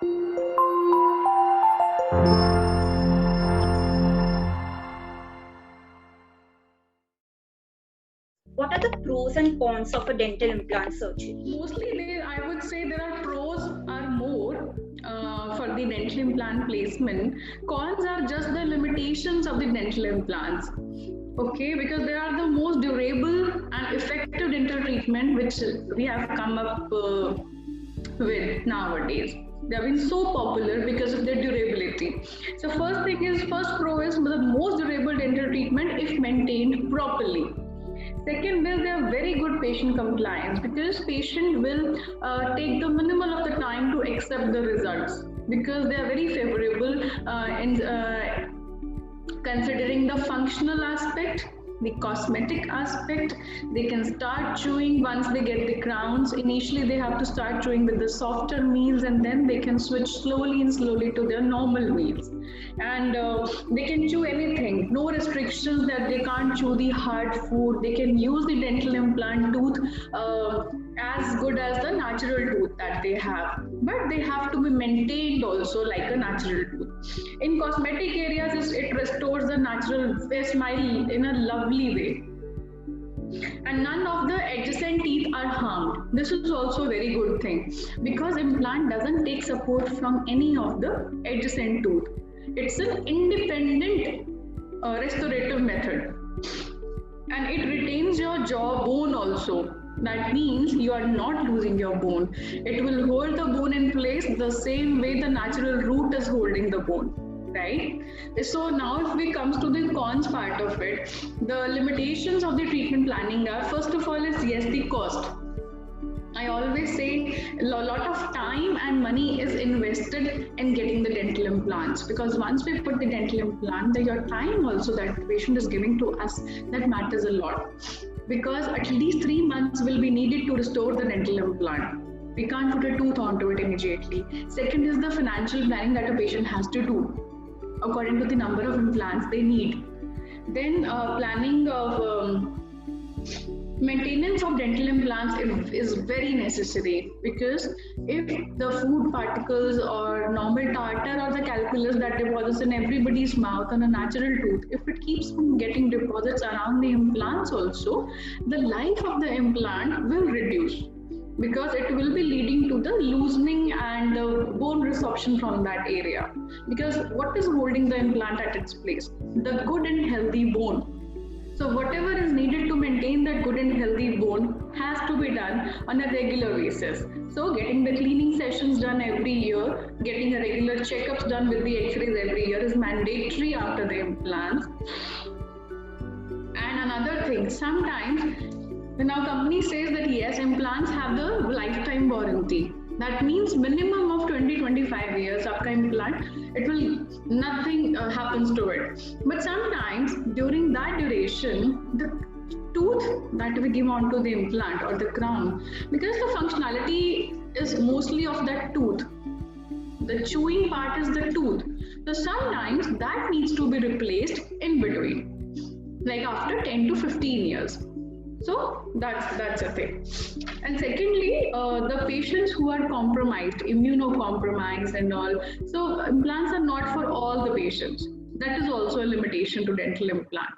What are the pros and cons of a dental implant surgery? Mostly, I would say there are pros are more for the dental implant placement. Cons are just the limitations of the dental implants. Okay, because they are the most durable and effective dental treatment which we have come up with nowadays. They have been so popular because of their durability. So first pro is the most durable dental treatment if maintained properly. Second is they have very good patient compliance because patient will take the minimal of the time to accept the results because they are very favorable in considering the functional aspect, the cosmetic aspect. They can start chewing once they get the crowns. Initially they have to start chewing with the softer meals and then they can switch slowly to their normal meals, and they can chew anything, no restrictions that they can't chew the hard food. They can use the dental implant tooth as good as the natural tooth that they have, but they have to be maintained also like a natural tooth. In cosmetic areas it restores the natural smile in a lovely way, and none of the adjacent teeth are harmed. This is also a very good thing because implant doesn't take support from any of the adjacent tooth. It's an independent restorative method, and it retains your jaw bone also. That means you are not losing your bone. It will hold the bone in place the same way the natural root is holding the bone, right? So now if we comes to the cons part of it, the limitations of the treatment planning are, first of all is yes, the cost. I always say a lot of time and money is invested in getting the dental implants, because once we put the dental implant, your time also that the patient is giving to us, that matters a lot, because at least 3 months will be needed to restore the dental implant. We can't put a tooth onto it immediately. Second is the financial planning that a patient has to do according to the number of implants they need. Then planning of maintenance of dental implants is very necessary, because if the food particles or normal tartar or the calculus that deposits in everybody's mouth on a natural tooth, if it keeps on getting deposits around the implants also, the life of the implant will reduce, because it will be leading to the loosening and bone resorption from that area. Because what is holding the implant at its place? The good and healthy bone. So whatever is needed to maintain that good and healthy bone has to be done on a regular basis. So getting the cleaning sessions done every year, getting a regular checkups done with the x-rays every year is mandatory after the implants. And another thing, sometimes now company says that yes, implants have the lifetime warranty. That means minimum of 20-25 years after implant, it will nothing happens to it. But sometimes during that duration, the tooth that we give onto the implant or the crown, because the functionality is mostly of that tooth, the chewing part is the tooth. So sometimes that needs to be replaced in between, like after 10 to 15 years. So that's a thing. And secondly, the patients who are compromised, immunocompromised and all. So implants are not for all the patients. That is also a limitation to dental implant.